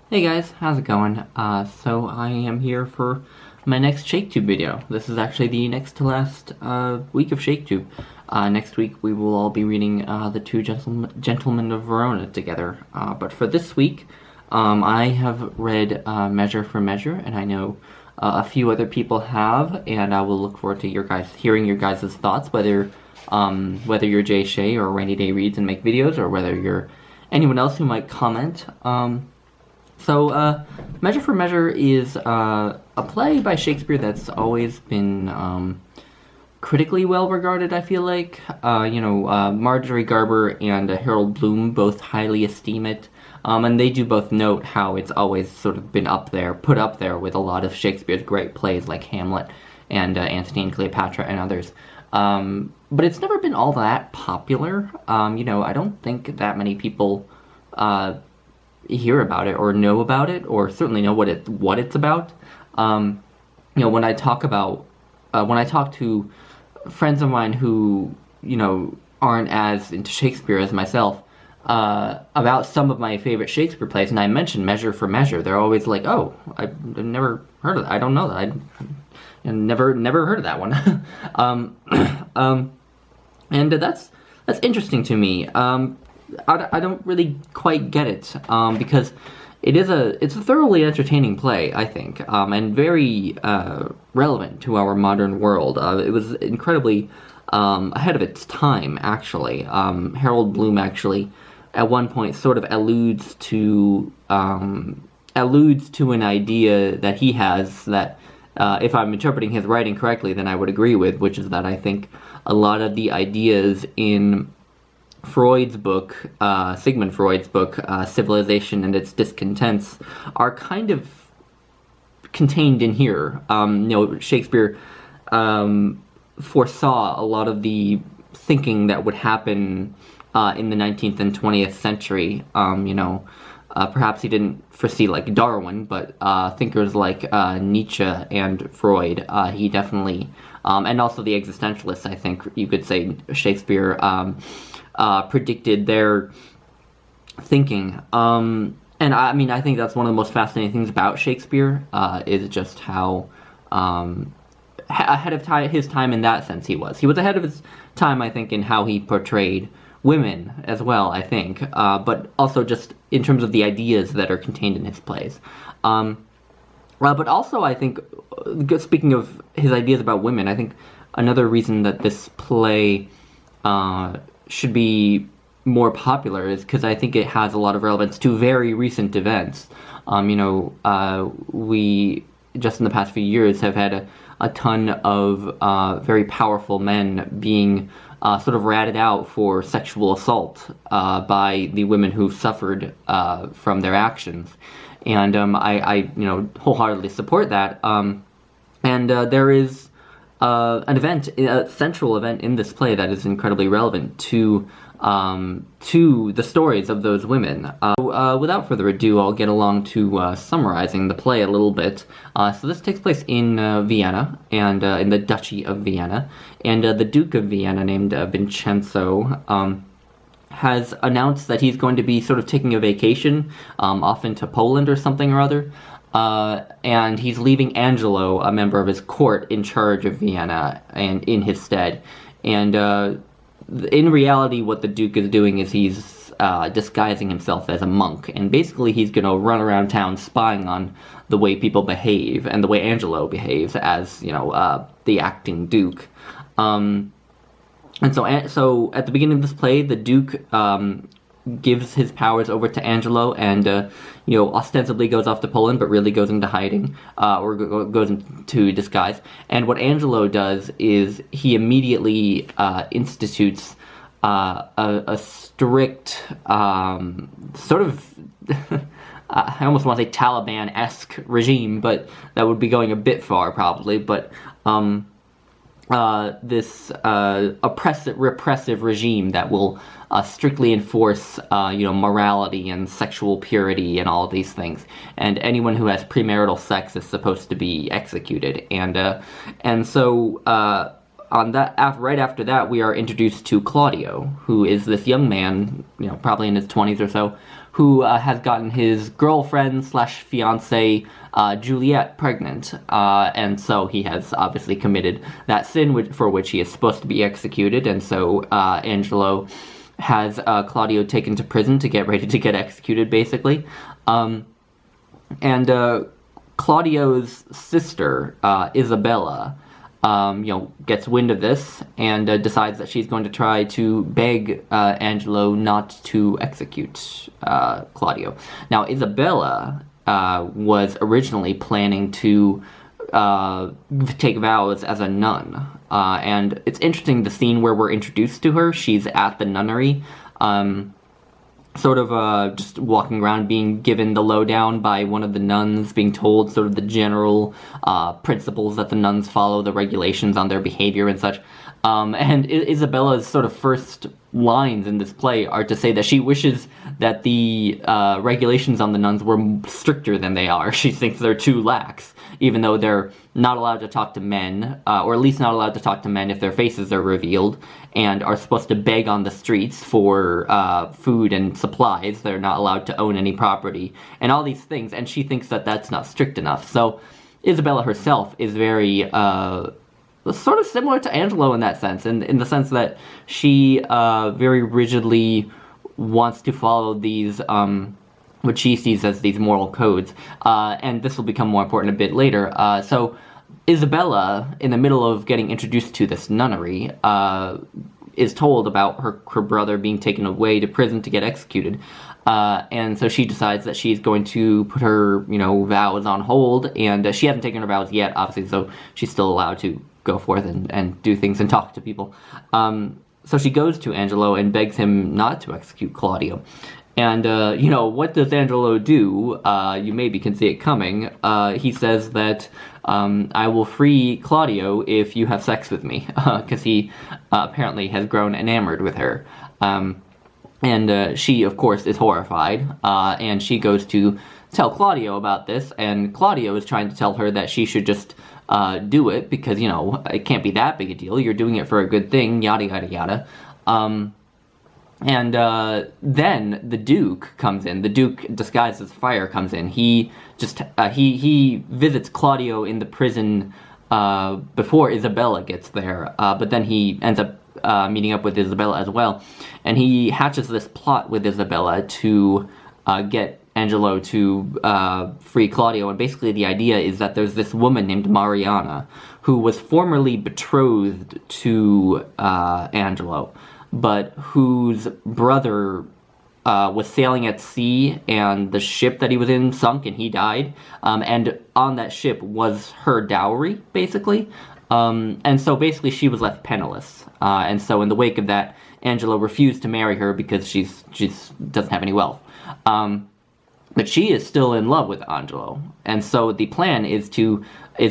Hey guys, how's it going? So I am here for my next ShakeTube video. This is actually the next to last week of ShakeTube. Next week we will all be reading The Two Gentlemen of Verona together. But for this week, I have read Measure for Measure, and I know a few other people have, and I will look forward to hearing your guys' thoughts, whether you're Jay Shay or Rainy Day Reads and make videos, or whether you're anyone else who might comment. So, Measure for Measure is a play by Shakespeare that's always been critically well regarded, I feel like. Marjorie Garber and Harold Bloom both highly esteem it, and they do both note how it's always sort of been put up there with a lot of Shakespeare's great plays like Hamlet and Antony and Cleopatra and others. But it's never been all that popular. I don't think that many people hear about it or know about it, or certainly know what it's about. When I talk to friends of mine who aren't as into Shakespeare as myself, about some of my favorite Shakespeare plays, and I mention Measure for Measure, they're always like, "Oh, I've never heard of that. I don't know that. I never heard of that one." And that's interesting to me. I don't really quite get it, because it's a thoroughly entertaining play, I think, and very relevant to our modern world. It was incredibly ahead of its time, actually. Harold Bloom actually, at one point, sort of alludes to an idea that he has that, if I'm interpreting his writing correctly, then I would agree with, which is that I think a lot of the ideas in Freud's book, Sigmund Freud's book, Civilization and Its Discontents, are kind of contained in here. Shakespeare foresaw a lot of the thinking that would happen in the 19th and 20th century. Perhaps he didn't foresee like Darwin, but thinkers like Nietzsche and Freud, he definitely, and also the existentialists, I think you could say Shakespeare predicted their thinking. And I think that's one of the most fascinating things about Shakespeare, is just how ahead of his time in that sense he was. He was ahead of his time, I think, in how he portrayed women as well, I think, but also just in terms of the ideas that are contained in his plays. But also, I think, speaking of his ideas about women, I think another reason that this play should be more popular is because I think it has a lot of relevance to very recent events. We, just in the past few years, have had a ton of very powerful men being sort of ratted out for sexual assault by the women who've suffered from their actions. And I wholeheartedly support that. And there is a central event in this play that is incredibly relevant to the stories of those women. Without further ado, I'll get along to summarizing the play a little bit. So this takes place in Vienna, and in the Duchy of Vienna, and the Duke of Vienna, named Vincenzo, has announced that he's going to be sort of taking a vacation off into Poland or something or other. And he's leaving Angelo, a member of his court, in charge of Vienna and in his stead. And in reality, what the Duke is doing is he's disguising himself as a monk. And basically he's going to run around town spying on the way people behave and the way Angelo behaves as, the acting Duke. And so at the beginning of this play, the Duke gives his powers over to Angelo and, ostensibly goes off to Poland, but really goes into hiding, or goes into disguise. And what Angelo does is he immediately institutes a strict, sort of, I almost want to say Taliban-esque regime, but that would be going a bit far, probably, but this repressive regime that will strictly enforce, morality and sexual purity and all of these things. And anyone who has premarital sex is supposed to be executed. And so right after that, we are introduced to Claudio, who is this young man, probably in his 20s or so, who has gotten his girlfriend slash fiance Juliet pregnant, and so he has obviously committed that sin for which he is supposed to be executed, and so Angelo has Claudio taken to prison to get ready to get executed, basically. And Claudio's sister, Isabella, gets wind of this and decides that she's going to try to beg Angelo not to execute Claudio. Now, Isabella was originally planning to take vows as a nun. And it's interesting, the scene where we're introduced to her, she's at the nunnery, sort of just walking around, being given the lowdown by one of the nuns, being told sort of the general principles that the nuns follow, the regulations on their behavior and such. And Isabella's sort of first lines in this play are to say that she wishes that the regulations on the nuns were stricter than they are. She thinks they're too lax, even though they're not allowed to talk to men, or at least not allowed to talk to men if their faces are revealed, and are supposed to beg on the streets for food and supplies. They're not allowed to own any property, and all these things, and she thinks that that's not strict enough. So Isabella herself is very sort of similar to Angelo in that sense, in the sense that she very rigidly wants to follow these what she sees as these moral codes, and this will become more important a bit later. So Isabella, in the middle of getting introduced to this nunnery, is told about her brother being taken away to prison to get executed, and so she decides that she's going to put her vows on hold, and she hasn't taken her vows yet, obviously, so she's still allowed to go forth and do things and talk to people. So she goes to Angelo and begs him not to execute Claudio. And, what does Angelo do? You maybe can see it coming. He says that, I will free Claudio if you have sex with me, because he apparently has grown enamored with her. And she, of course, is horrified, and she goes to tell Claudio about this, and Claudio is trying to tell her that she should just do it, because, it can't be that big a deal. You're doing it for a good thing, yada, yada, yada. And then the Duke comes in. The Duke, disguised as fire, comes in. He he visits Claudio in the prison before Isabella gets there, but then he ends up meeting up with Isabella as well. And he hatches this plot with Isabella to get Angelo to free Claudio, and basically the idea is that there's this woman named Mariana who was formerly betrothed to Angelo, but whose brother was sailing at sea, and the ship that he was in sunk and he died, and on that ship was her dowry, basically. And so basically she was left penniless, and so in the wake of that, Angelo refused to marry her because she doesn't have any wealth. But she is still in love with Angelo, and so the plan is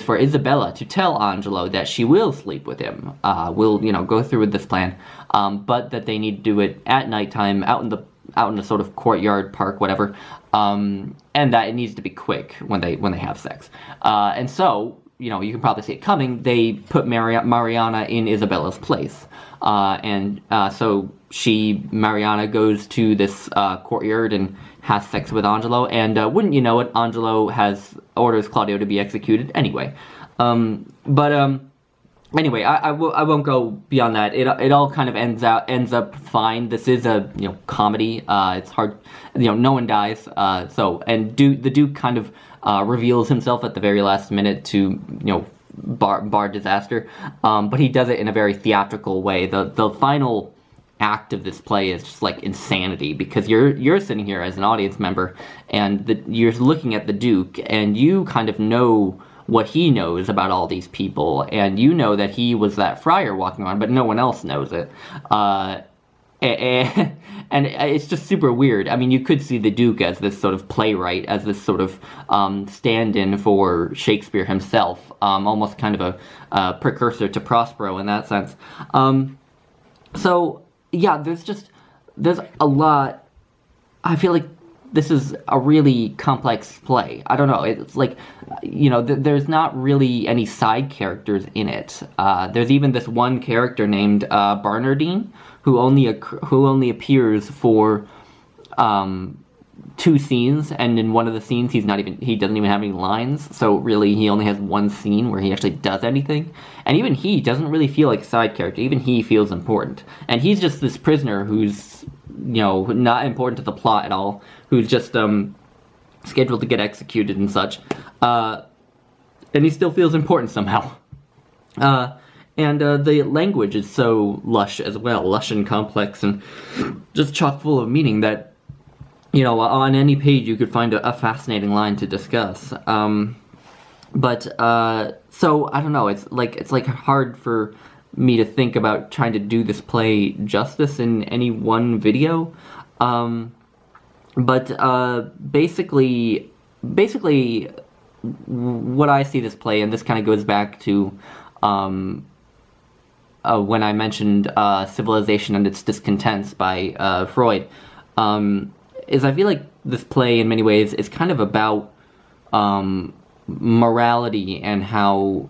for Isabella to tell Angelo that she will sleep with him, will go through with this plan, but that they need to do it at nighttime, out in the sort of courtyard, park, whatever, and that it needs to be quick when they have sex. And so you can probably see it coming. They put Mariana in Isabella's place, and so Mariana goes to this courtyard and has sex with Angelo, and wouldn't you know it, Angelo orders Claudio to be executed anyway. Anyway, I won't go beyond that. It all kind of ends up fine. This is a comedy. It's hard, no one dies. And the Duke kind of reveals himself at the very last minute to bar disaster, but he does it in a very theatrical way. The final act of this play is just like insanity, because you're sitting here as an audience member, and you're looking at the Duke, and you kind of know what he knows about all these people, and you know that he was that friar walking around, but no one else knows it. And it's just super weird. I mean, you could see the Duke as this sort of playwright, as this sort of stand-in for Shakespeare himself, almost kind of a precursor to Prospero in that sense. So yeah, there's a lot. I feel like this is a really complex play. I don't know. It's like, there's not really any side characters in it. There's even this one character named Barnardine, who only appears for 2 scenes, and in one of the scenes he doesn't even have any lines, so really he only has one scene where he actually does anything. And even he doesn't really feel like a side character. Even he feels important, and he's just this prisoner who's, you know, not important to the plot at all, who's just scheduled to get executed and such, and he still feels important somehow. And the language is so lush as well, lush and complex and just chock full of meaning that, you know, on any page you could find a fascinating line to discuss. So I don't know, it's like hard for me to think about trying to do this play justice in any one video. Basically what I see this play, and this kind of goes back to when I mentioned Civilization and Its Discontents by Freud, is I feel like this play in many ways is kind of about morality and how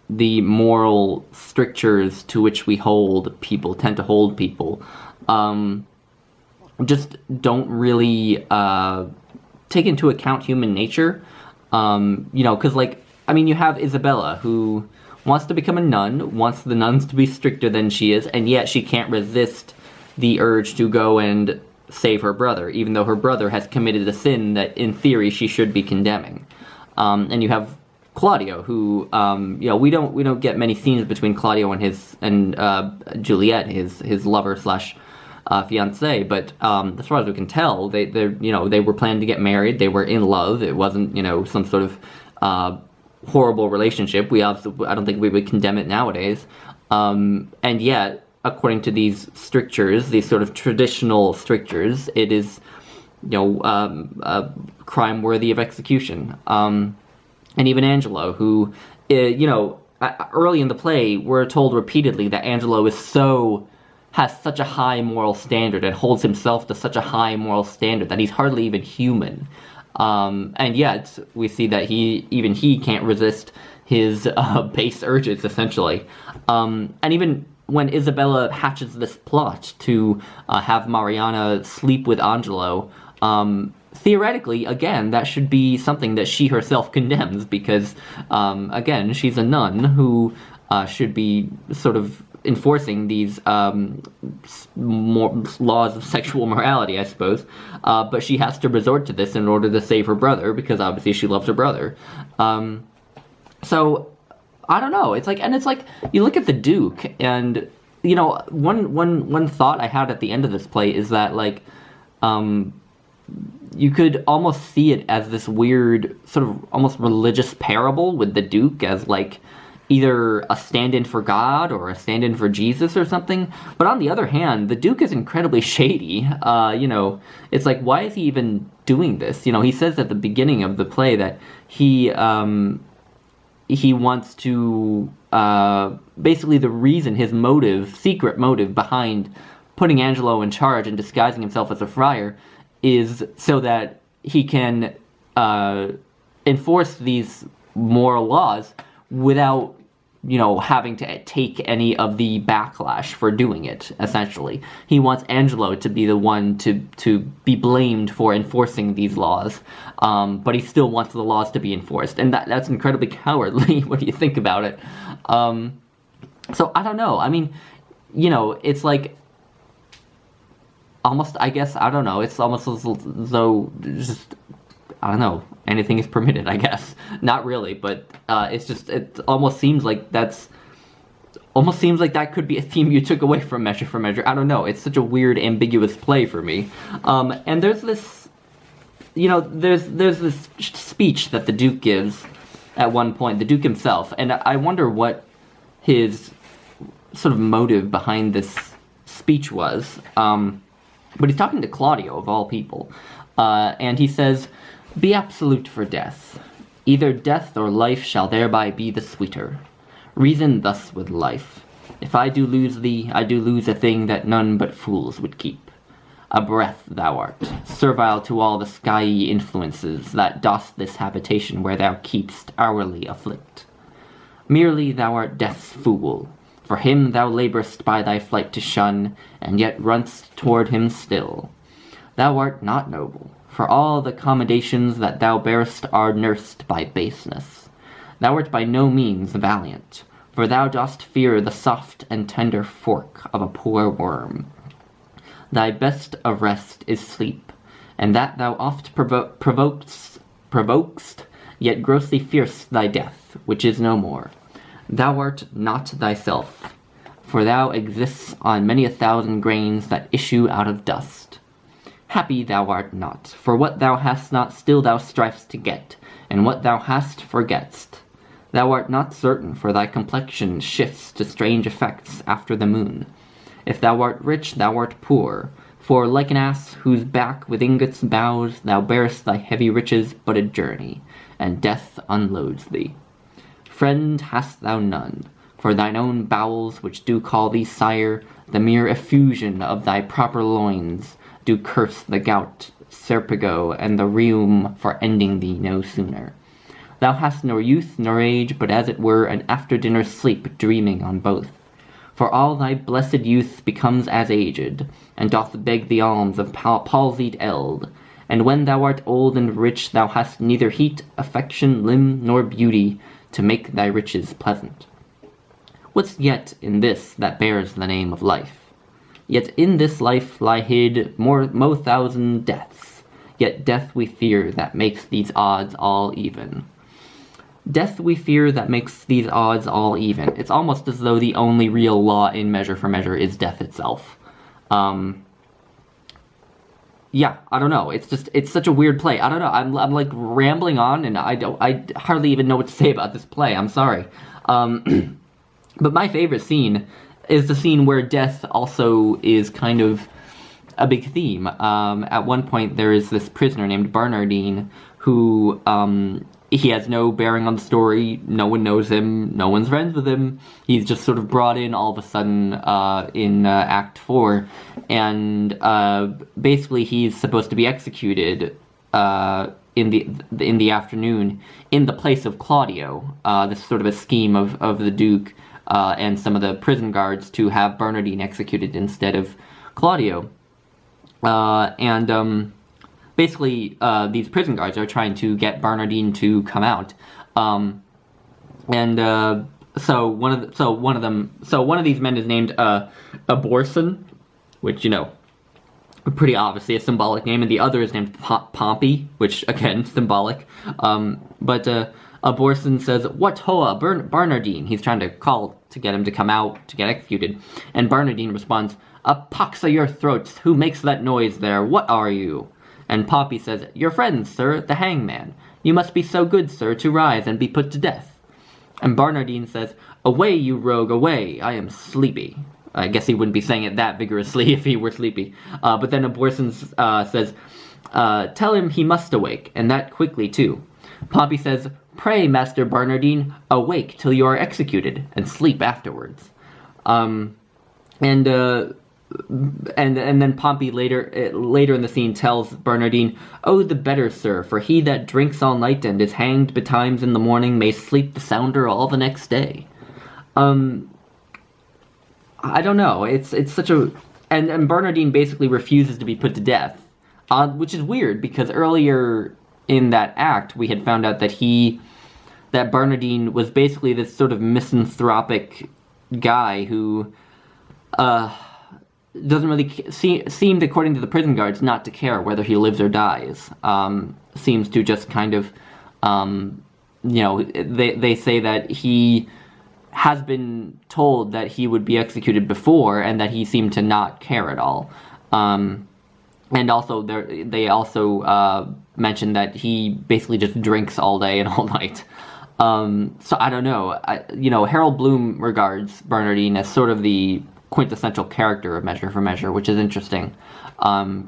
the moral strictures to which we tend to hold people, just don't really take into account human nature. You know, because, like, I mean, you have Isabella, who wants to become a nun, wants the nuns to be stricter than she is, and yet she can't resist the urge to go and save her brother, even though her brother has committed a sin that, in theory, she should be condemning. And you have Claudio, who, you know, we don't get many scenes between Claudio and Juliet, his lover slash fiance, but as far as we can tell, they were planning to get married. They were in love. It wasn't, you know, some sort of horrible relationship. I don't think we would condemn it nowadays. And yet, according to these strictures, these sort of traditional strictures, it is, you know, a crime worthy of execution. And even Angelo, who, you know, early in the play, we're told repeatedly that Angelo has such a high moral standard and holds himself to such a high moral standard that he's hardly even human. And yet, we see that even he can't resist his base urges, essentially. And even when Isabella hatches this plot to have Mariana sleep with Angelo, theoretically, again, that should be something that she herself condemns, because, again, she's a nun who should be sort of enforcing these laws of sexual morality, I suppose, but she has to resort to this in order to save her brother, because obviously she loves her brother. So I don't know. It's like you look at the Duke, and, you know, one thought I had at the end of this play is that, like, you could almost see it as this weird sort of almost religious parable, with the Duke as, like, either a stand-in for God or a stand-in for Jesus or something. But on the other hand, the Duke is incredibly shady. You know, it's like, why is he even doing this? You know, he says at the beginning of the play that he wants to, basically the reason, his secret motive behind putting Angelo in charge and disguising himself as a friar is so that he can enforce these moral laws without, you know, having to take any of the backlash for doing it, essentially. He wants Angelo to be the one to be blamed for enforcing these laws, but he still wants the laws to be enforced, and that's incredibly cowardly when you think about it. So, I don't know. I mean, you know, it's like, almost, I guess, I don't know, it's almost as though just, I don't know, anything is permitted, I guess. Not really, but it almost seems like that could be a theme you took away from Measure for Measure. I don't know, it's such a weird, ambiguous play for me. And there's this, you know, there's this speech that the Duke gives at one point, the Duke himself, and I wonder what his sort of motive behind this speech was. But he's talking to Claudio, of all people, and he says, "Be absolute for death. Either death or life shall thereby be the sweeter. Reason thus with life. If I do lose thee, I do lose a thing that none but fools would keep. A breath thou art, servile to all the skyey influences that dost this habitation where thou keep'st hourly afflict. Merely thou art death's fool. For him thou labour'st by thy flight to shun, and yet run'st toward him still. thou art not noble, for all the commendations that thou bearest are nursed by baseness. Thou art by no means valiant, for thou dost fear the soft and tender fork of a poor worm. Thy best of rest is sleep, and that thou oft provokest, yet grossly fear'st thy death, which is no more. Thou art not thyself, for thou exists on many 1,000 grains that issue out of dust. Happy thou art not, for what thou hast not still thou strivest to get, and what thou hast forgett'st. Thou art not certain, for thy complexion shifts to strange effects after the moon. If thou art rich, thou art poor, for like an ass whose back with ingots bows, thou bearest thy heavy riches but a journey, and death unloads thee. Friend hast thou none, for thine own bowels, which do call thee sire, the mere effusion of thy proper loins, do curse the gout, serpigo, and the rheum for ending thee no sooner. Thou hast nor youth nor age, but as it were an after-dinner sleep, dreaming on both. For all thy blessed youth becomes as aged, and doth beg the alms of palsied eld. And when thou art old and rich, thou hast neither heat, affection, limb, nor beauty, to make thy riches pleasant. What's yet in this that bears the name of life? Yet in this life lie hid mo 1,000 deaths, yet death we fear that makes these odds all even. Death we fear that makes these odds all even. It's almost as though the only real law in Measure for Measure is death itself. Yeah, I don't know. It's such a weird play. I don't know. I'm like rambling on, and I hardly even know what to say about this play. I'm sorry. But my favorite scene is the scene where death also is kind of a big theme. At one point, there is this prisoner named Bernardine who, he has no bearing on the story, no one knows him, no one's friends with him. He's just sort of brought in all of a sudden in Act 4, and basically he's supposed to be executed in the afternoon in the place of Claudio. This is sort of a scheme of the Duke and some of the prison guards to have Bernardine executed instead of Claudio. Basically, these prison guards are trying to get Bernardine to come out, so one of these men is named Aborson, which, you know, pretty obviously a symbolic name, and the other is named Pompey, which again symbolic. But Aborson says, "What hoa, Bernardine?" He's trying to call to get him to come out to get executed, and Bernardine responds, "A pox o' your throats! Who makes that noise there? What are you?" And Pompey says, "Your friend, sir, the hangman. You must be so good, sir, to rise and be put to death." And Bernardine says, "Away, you rogue, away, I am sleepy." I guess he wouldn't be saying it that vigorously if he were sleepy. But then Aborson says, "Tell him he must awake, and that quickly too." Pompey says, "Pray, Master Bernardine, awake till you are executed, and sleep afterwards." And then Pompey later in the scene tells Bernardine, "Oh, the better, sir, for he that drinks all night and is hanged betimes in the morning may sleep the sounder all the next day." I don't know. It's such a... And Bernardine basically refuses to be put to death, which is weird, because earlier in that act we had found out that Bernardine was basically this sort of misanthropic guy who doesn't really seemed, according to the prison guards, not to care whether he lives or dies. Seems to just kind of, you know, they say that he has been told that he would be executed before, and that he seemed to not care at all. And also, they also mentioned that he basically just drinks all day and all night. So I don't know. You know, Harold Bloom regards Bernardine as sort of the quintessential character of Measure for Measure, which is interesting,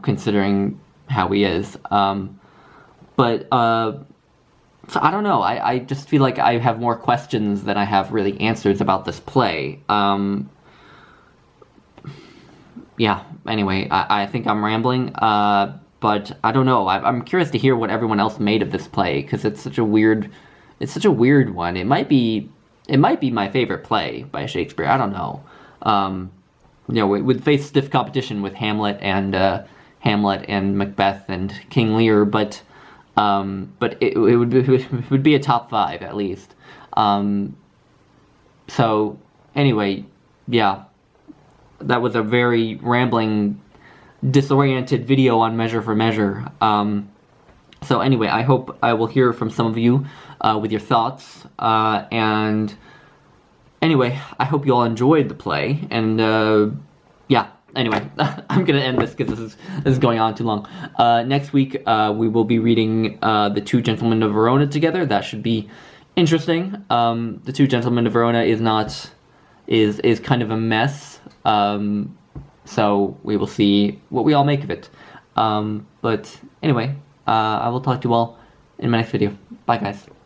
considering how he is. So I don't know. I just feel like I have more questions than I have really answers about this play. Yeah, anyway, I think I'm rambling, but I don't know. I'm curious to hear what everyone else made of this play, because it's such a weird one. It might be my favorite play by Shakespeare. I don't know. You know, it would face stiff competition with Hamlet and Hamlet and Macbeth and King Lear, but it would be a top 5 at least. So anyway, yeah, that was a very rambling, disoriented video on Measure for Measure. So anyway, I hope I will hear from some of you with your thoughts, and anyway, I hope you all enjoyed the play, and yeah, anyway, I'm gonna end this because this is going on too long. Next week, we will be reading The Two Gentlemen of Verona together. That should be interesting. The Two Gentlemen of Verona is kind of a mess, so we will see what we all make of it. But anyway, I will talk to you all in my next video. Bye, guys.